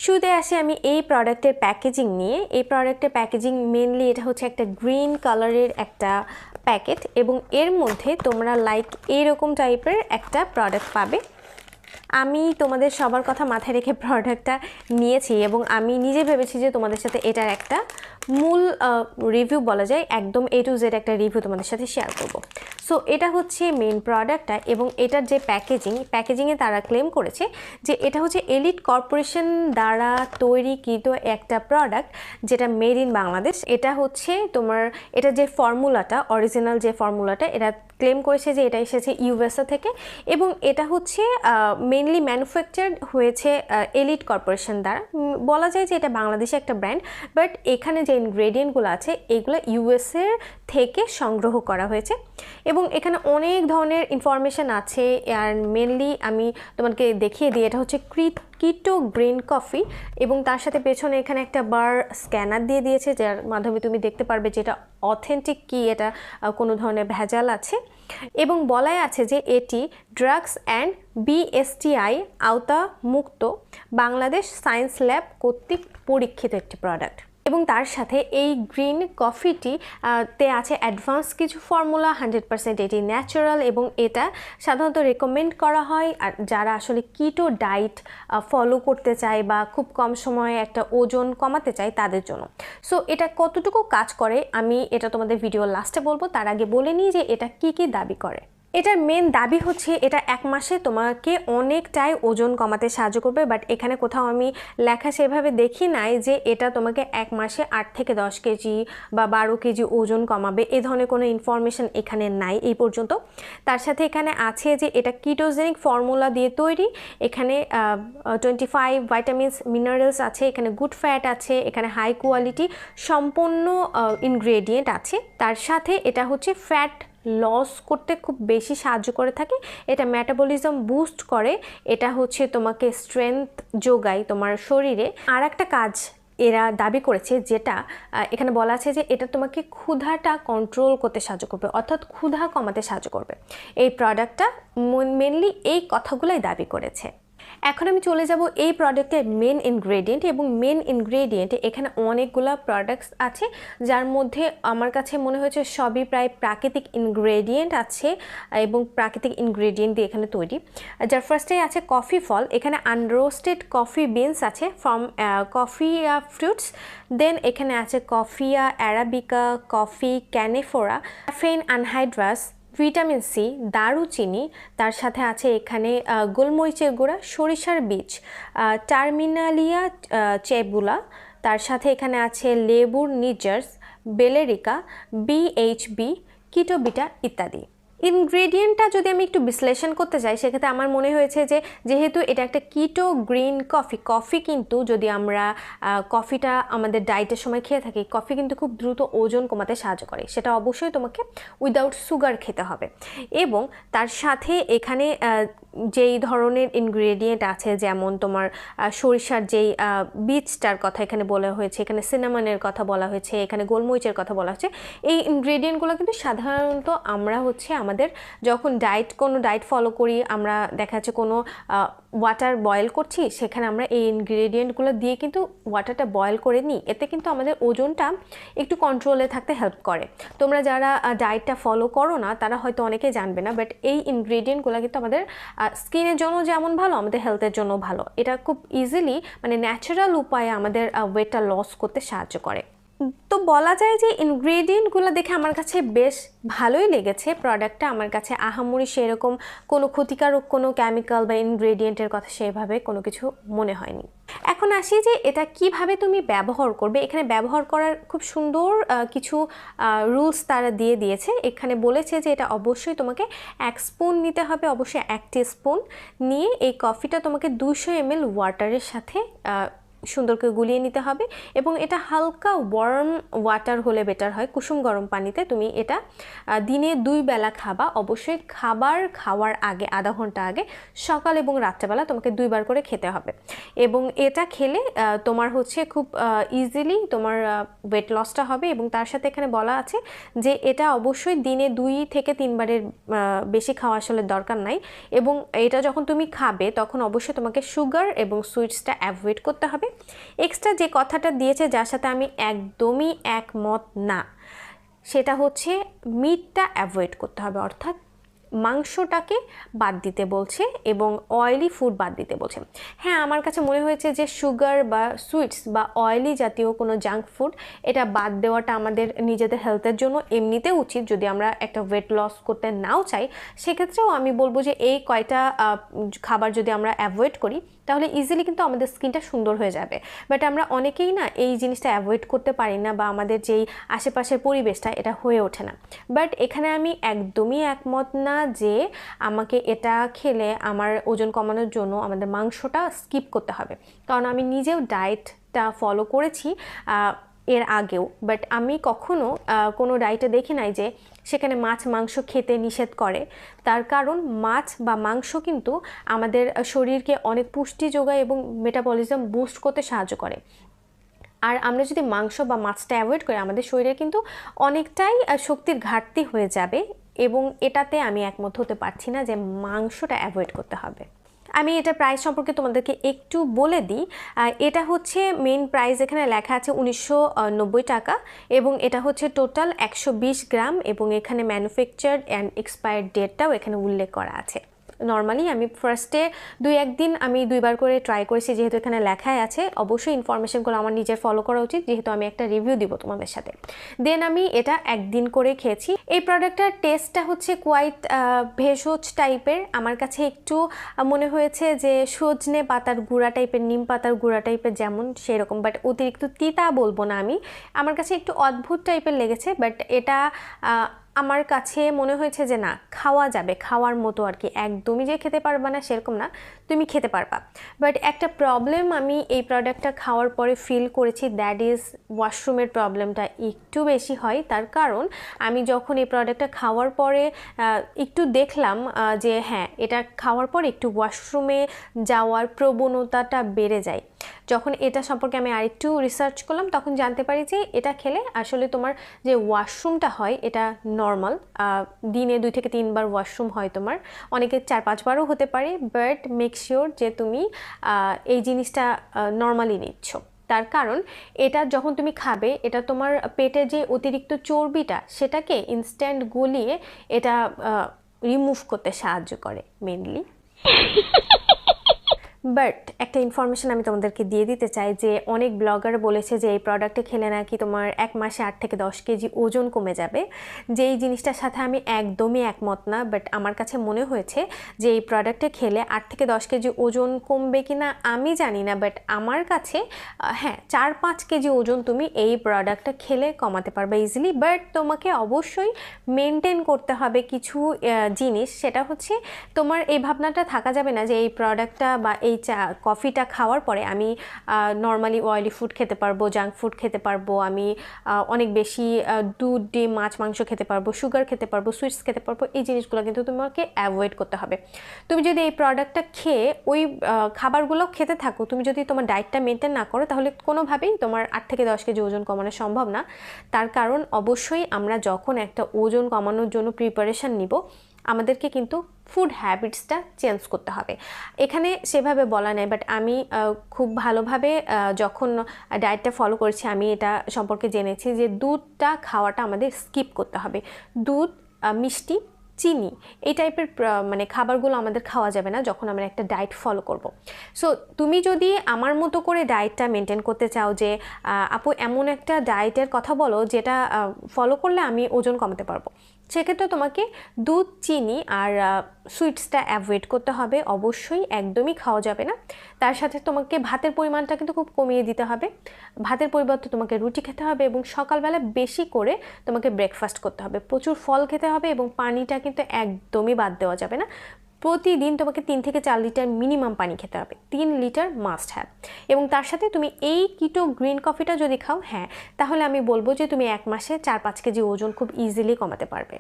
শুরুতে আসি আমি এই প্রোডাক্টের প্যাকেজিং নিয়ে। এই প্রোডাক্টের প্যাকেজিং মেনলি এটা হচ্ছে একটা গ্রিন কালারের একটা প্যাকেট এবং এর মধ্যে তোমরা লাইক এইরকম টাইপের একটা প্রোডাক্ট পাবে। আমি তোমাদের সবার কথা মাথায় রেখে প্রোডাক্টটা নিয়েছি এবং আমি নিজে ভেবেছি যে তোমাদের সাথে এটার একটা মূল রিভিউ বলা যায়, একদম A to Z একটা রিভিউ তোমাদের সাথে শেয়ার করব। সো এটা হচ্ছে মেন প্রোডাক্টটা এবং এটার যে প্যাকেজিংয়ে তারা ক্লেম করেছে যে এটা হচ্ছে এলিট কর্পোরেশন দ্বারা তৈরিকৃত একটা প্রোডাক্ট যেটা মেড ইন বাংলাদেশ। এটা হচ্ছে তোমার এটা যে ফর্মুলাটা, অরিজিনাল যে ফর্মুলাটা, এটা ক্লেম করেছে যে এটা এসেছে USA থেকে এবং এটা হচ্ছে মেনলি ম্যানুফ্যাকচার্ড হয়েছে এলিট কর্পোরেশন দ্বারা। বলা যায় যে এটা বাংলাদেশে একটা ব্র্যান্ড, বাট এখানে যে ইনগ্রেডিয়েন্টগুলো আছে এগুলো USA থেকে সংগ্রহ করা হয়েছে এবং এখানে অনেক ধরনের ইনফরমেশান আছে। আর মেনলি আমি তোমাকে দেখিয়ে দিই, এটা হচ্ছে কিটো গ্রিন কফি এবং তার সাথে পেছনে এখানে একটা বার স্ক্যানার দিয়ে দিয়েছে যার মাধ্যমে তুমি দেখতে পারবে যে এটা অথেন্টিক কি, এটা কোনো ধরনের ভেজাল আছে। এবং বলাই আছে যে এটি ড্রাগস অ্যান্ড BSTI আওতা মুক্ত বাংলাদেশ সায়েন্স ল্যাব কর্তৃক পরীক্ষিত একটি প্রোডাক্ট। এবং তার সাথে এই গ্রিন কফিটি তে আছে অ্যাডভান্স কিছু ফর্মুলা, 100% এটি ন্যাচারাল এবং এটা সাধারণত রেকমেন্ড করা হয় আর যারা আসলে কিটো ডায়েট ফলো করতে চায় বা খুব কম সময়ে একটা ওজন কমাতে চায় তাদের জন্য। সো এটা কতটুকু কাজ করে আমি এটা তোমাদের ভিডিও লাস্টে বলবো, তার আগে বলে নিই যে এটা কি কি দাবি করে। এটার মেন দাবি হচ্ছে এটা 1 মাসে তোমাকে অনেকটাই ওজন কমাতে সাহায্য করবে, বাট এখানে কোথাও আমি লেখা সেভাবে দেখি নাই যে এটা তোমাকে 1 মাসে 8 থেকে 10 কেজি বা 12 কেজি ওজন কমাবে, এ ধরনের কোনো ইনফরমেশন এখানে নাই এই পর্যন্ত। তার সাথে এখানে আছে যে এটা কিটোজেনিক ফর্মুলা দিয়ে তৈরি, এখানে 25 ভাইটামিনস মিনারেলস আছে, এখানে গুড ফ্যাট আছে, এখানে হাই কোয়ালিটি সম্পন্ন ইনগ্রেডিয়েন্ট আছে। তার সাথে এটা হচ্ছে ফ্যাট লস করতে খুব বেশি সাহায্য করে থাকে, এটা মেটাবলিজম বুস্ট করে, এটা হচ্ছে তোমাকে স্ট্রেংথ যোগায় তোমার শরীরে। আর একটা কাজ এরা দাবি করেছে যেটা এখানে বলা আছে যে এটা তোমাকে ক্ষুধাটা কন্ট্রোল করতে সাহায্য করবে, অর্থাৎ ক্ষুধা কমাতে সাহায্য করবে। এই প্রোডাক্টটা মেনলি এই কথাগুলোই দাবি করেছে। এখন আমি চলে যাব এই প্রোডাক্টের মেন ইনগ্রেডিয়েন্ট এবং মেন ইনগ্রেডিয়েন্টে এখানে অনেকগুলো প্রোডাক্টস আছে যার মধ্যে আমার কাছে মনে হয়েছে সবই প্রায় প্রাকৃতিক ইনগ্রেডিয়েন্ট আছে এবং প্রাকৃতিক ইনগ্রেডিয়েন্ট দিয়ে এখানে তৈরি। যার ফার্স্টেই আছে কফি ফল, এখানে আনরোস্টেড কফি বিনস আছে ফ্রম কফিয়া ফ্রুটস, দেন এখানে আছে coffea arabica, coffee canephora, caffeine anhydrous, vitamin C, দারুচিনি, তার সাথে আছে এখানে গোলমরিচের গুঁড়া, সরিষার বীজ, টার্মিনালিয়া চেবুলা, তার সাথে এখানে আছে লেবুর নিজার্স, বেলেরিকা, BHB, কিটোবিটা ইত্যাদি। ইনগ্রেডিয়েন্টটা যদি আমি একটু বিশ্লেষণ করতে চাই সেক্ষেত্রে আমার মনে হয়েছে যে যেহেতু এটা একটা কিটো গ্রিন কফি কিন্তু যদি আমরা কফিটা আমাদের ডায়েটের সময় খেয়ে থাকি, কফি কিন্তু খুব দ্রুত ওজন কমাতে সাহায্য করে, সেটা অবশ্যই তোমাকে উইদাউট সুগার খেতে হবে। এবং তার সাথে এখানে যেই ধরনের ইনগ্রেডিয়েন্ট আছে যেমন তোমার সরিষার যেই বীজটার কথা এখানে বলা হয়েছে, এখানে সিনামনের কথা বলা হয়েছে, এখানে গোলমরিচের কথা বলা হয়েছে, এই ইনগ্রেডিয়েন্টগুলো কিন্তু সাধারণত আমরা হচ্ছে আমাদের যখন কোনো ডায়েট ফলো করি, আমরা দেখা যাচ্ছে কোনো ওয়াটার বয়েল করছি, সেখানে আমরা এই ইনগ্রেডিয়েন্টগুলো দিয়ে কিন্তু ওয়াটারটা বয়েল করে নিই, এতে কিন্তু আমাদের ওজনটা একটু কন্ট্রোলে থাকতে হেল্প করে। তোমরা যারা ডায়েটটা ফলো করো না তারা হয়তো অনেকেই জানবে না, বাট এই ইনগ্রেডিয়েন্টগুলো কিন্তু আমাদের স্কিনের জন্য যেমন ভালো আমাদের হেলথের জন্য ভালো। এটা খুব ইজিলি মানে ন্যাচারাল উপায়ে আমাদের ওয়েটটা লস করতে সাহায্য করে। তো বলা যায় যে ইনগ্রেডিয়েন্টগুলো দেখে আমার কাছে বেশ ভালোই লেগেছে। প্রোডাক্টটা আমার কাছে আহামরি সেরকম কোনো ক্ষতিকারক কোনো কেমিক্যাল বা ইনগ্রেডিয়েন্টের কথা সেভাবে কোনো কিছু মনে হয়নি। এখন আসি যে এটা কিভাবে তুমি ব্যবহার করবে। এখানে ব্যবহার করার খুব সুন্দর কিছু রুলস তারা দিয়ে দিয়েছে। এখানে বলেছে যে এটা অবশ্যই তোমাকে 1 স্পুন নিতে হবে, অবশ্যই 1 টিস্পুন নিয়ে এই কফিটা তোমাকে 200 ml ওয়াটারের সাথে সুন্দর করে গুলিয়ে নিতে হবে এবং এটা হালকা ওয়ার্ম ওয়াটার হলে বেটার হয়, কুসুম গরম পানিতে তুমি এটা দিনে 2 বেলা খাবা। অবশ্যই খাবার খাওয়ার আগে আধা ঘন্টা আগে, সকাল এবং রাত্রেবেলা তোমাকে 2 বার করে খেতে হবে এবং এটা খেলে তোমার হচ্ছে খুব ইজিলি তোমার ওয়েট লসটা হবে। এবং তার সাথে এখানে বলা আছে যে এটা অবশ্যই দিনে 2 থেকে 3 বারের বেশি খাওয়া আসলে দরকার নাই এবং এটা যখন তুমি খাবে তখন অবশ্যই তোমাকে সুগার এবং সুইটসটা অ্যাভয়েড করতে হবে। এক্সট্রা যে কথাটা দিয়েছে, যার সাথে আমি একদমই একমত না, সেটা হচ্ছে মিটটা অ্যাভয়েড করতে হবে, অর্থাৎ মাংসটাকে বাদ দিতে বলছে এবং অয়েলি ফুড বাদ দিতে বলছে। হ্যাঁ, আমার কাছে মনে হয়েছে যে সুগার বা সুইটস বা অয়েলি জাতীয় কোনো জাঙ্ক ফুড এটা বাদ দেওয়াটা আমাদের নিজেদের হেলথের জন্য এমনিতে উচিত। যদি আমরা একটা ওয়েট লস করতে নাও চাই, সেক্ষেত্রেও আমি বলবো যে এই কয়টা খাবার যদি আমরা অ্যাভয়েড করি তাহলে ইজিলি কিন্তু আমাদের স্কিনটা সুন্দর হয়ে যাবে। বাট আমরা অনেকেই না এই জিনিসটা অ্যাভয়েড করতে পারি না, বা আমাদের যেই আশেপাশের পরিবেশটা এটা হয়ে ওঠে না। বাট এখানে আমি একদমই একমত না যে আমাকে এটা খেলে আমার ওজন কমানোর জন্য আমাদের মাংসটা স্কিপ করতে হবে, কারণ আমি নিজেও ডায়েটটা ফলো করেছি এর আগেও, বাট আমি কখনো কোনো ডায়েটে দেখি নাই যে সেখানে মাছ মাংস খেতে নিষেধ করে। তার কারণ মাছ বা মাংস কিন্তু আমাদের শরীরকে অনেক পুষ্টি যোগায় এবং মেটাবলিজম বুস্ট করতে সাহায্য করে। আর আমরা যদি মাংস বা মাছটা অ্যাভয়েড করি, আমাদের শরীরে কিন্তু অনেকটাই শক্তির ঘাটতি হয়ে যাবে, এবং এটাতে আমি একমত হতে পারছি না যে মাংসটা অ্যাভয়েড করতে হবে। আমি এটা প্রাইস সম্পর্কে তোমাদেরকে একটু বলে দিই। এটা হচ্ছে মেইন প্রাইস, এখানে লেখা আছে 1990 টাকা, এবং এটা হচ্ছে টোটাল 120 গ্রাম, এবং এখানে ম্যানুফ্যাকচার অ্যান্ড এক্সপায়ার্ড ডেটটাও এখানে উল্লেখ করা আছে। নর্মালি আমি ফার্স্টে 2-1 দিন আমি 2বার করে ট্রাই করেছি, যেহেতু এখানে লেখাই আছে। অবশ্যই ইনফরমেশনগুলো আমার নিজের ফলো করা উচিত, যেহেতু আমি একটা রিভিউ দিব তোমাদের সাথে। দেন আমি এটা 1 দিন করে খেয়েছি। এই প্রোডাক্টটার টেস্টটা হচ্ছে কোয়াইট ভেষজ টাইপের। আমার কাছে একটু মনে হয়েছে যে সজনে পাতার গুঁড়া টাইপের, নিম পাতার গুঁড়া টাইপের যেমন সেরকম, বাট অতিরিক্ত তিতা বলবো না আমি। আমার কাছে একটু অদ্ভুত টাইপের লেগেছে, বাট এটা আমার কাছে মনে হয়েছে যে না, খাওয়া যাবে, খাওয়ার মতো আর কি। একদমই যে খেতে পারবা না সেরকম না, তুমি খেতে পারবা। বাট একটা প্রবলেম আমি এই প্রোডাক্টটা খাওয়ার পরে ফিল করেছি, দ্যাট ইজ ওয়াশরুমের প্রবলেমটা একটু বেশি হয়। তার কারণ আমি যখন এই প্রোডাক্টটা খাওয়ার পরে একটু দেখলাম যে হ্যাঁ, এটা খাওয়ার পর একটু ওয়াশরুমে যাওয়ার প্রবণতাটা বেড়ে যায়। যখন এটা সম্পর্কে আমি আরেকটু রিসার্চ করলাম, তখন জানতে পারি যে এটা খেলে আসলে তোমার যে ওয়াশরুমটা হয় এটা নর্মাল, দিনে 2 থেকে 3 বার ওয়াশরুম হয় তোমার, অনেকে 4-5 বারও হতে পারে। বাট মেক শিওর যে তুমি এই জিনিসটা নর্মালি নিচ্ছ। তার কারণ এটা যখন তুমি খাবে, এটা তোমার পেটে যে অতিরিক্ত চর্বিটা সেটাকে ইনস্ট্যান্ট গলিয়ে এটা রিমুভ করতে সাহায্য করে মেনলি। বাট একটা ইনফরমেশন আমি তোমাদেরকে দিয়ে দিতে চাই যে অনেক ব্লগার বলেছে যে এই প্রোডাক্টে খেলে নাকি তোমার 1 মাসে 8 থেকে 10 কেজি ওজন কমে যাবে। যে এই জিনিসটার সাথে আমি একদমই একমত না। বাট আমার কাছে মনে হয়েছে যে এই প্রোডাক্টে খেলে 8 থেকে 10 কেজি ওজন কমবে কিনা আমি জানি না, বাট আমার কাছে হ্যাঁ 4-5 কেজি ওজন তুমি এই প্রোডাক্টটা খেলে কমাতে পারবে ইজিলি। বাট তোমাকে অবশ্যই মেনটেন করতে হবে কিছু জিনিস। সেটা হচ্ছে তোমার এই ভাবনাটা থাকা যাবে না যে এই প্রোডাক্টটা বা এই কফিটা খাওয়ার পরে আমি নর্মালি অয়েলি ফুড খেতে পারবো, জাঙ্ক ফুড খেতে পারবো, আমি অনেক বেশি দুধ, ডিম, মাছ, মাংস খেতে পারবো, সুগার খেতে পারবো, সুইটস খেতে পারবো। এই জিনিসগুলো কিন্তু তোমাকে অ্যাভয়েড করতে হবে। তুমি যদি এই প্রোডাক্টটা খেয়ে ওই খাবারগুলো খেতে থাকো, তুমি যদি তোমার ডায়েটটা মেনটেন না করো, তাহলে কোনোভাবেই তোমার 8 থেকে 10 কেজি ওজন কমানো সম্ভব না। তার কারণ অবশ্যই আমরা যখন একটা ওজন কমানোর জন্য প্রিপারেশান নিব, আমাদেরকে কিন্তু ফুড হ্যাবিটসটা চেঞ্জ করতে হবে। এখানে সেভাবে বলা নেই, বাট আমি খুব ভালোভাবে যখন ডায়েটটা ফলো করছি আমি এটা সম্পর্কে জেনেছি যে দুধটা খাওয়াটা আমাদের স্কিপ করতে হবে। দুধ, মিষ্টি, চিনি এই টাইপের মানে খাবারগুলো আমাদের খাওয়া যাবে না যখন আমরা একটা ডায়েট ফলো করব। সো তুমি যদি আমার মতো করে ডায়েটটা মেনটেন করতে চাও যে আপু এমন একটা ডায়েটের কথা বলো যেটা ফলো করলে আমি ওজন কমাতে পারবো, সেক্ষেত্রে তোমাকে দুধ, চিনি আর সুইটসটা অ্যাভয়েড করতে হবে। অবশ্যই একদমই খাওয়া যাবে না। তার সাথে তোমাকে ভাতের পরিমাণটা কিন্তু খুব কমিয়ে দিতে হবে। ভাতের পরিবর্তে তোমাকে রুটি খেতে হবে, এবং সকালবেলা বেশি করে তোমাকে ব্রেকফাস্ট করতে হবে। প্রচুর ফল খেতে হবে, এবং পানিটা কিন্তু একদমই বাদ দেওয়া যাবে না। প্রতিদিন তোমাকে 3 থেকে 4 লিটার মিনিমাম পানি খেতে হবে। 3 লিটার মাস্ট হ্যাভ। এবং তার সাথে তুমি এই কিটো গ্রিন কফিটা যদি খাও, হ্যাঁ, তাহলে আমি বলবো যে তুমি 1 মাসে 4-5 কেজি ওজন খুব ইজিলি কমাতে পারবে।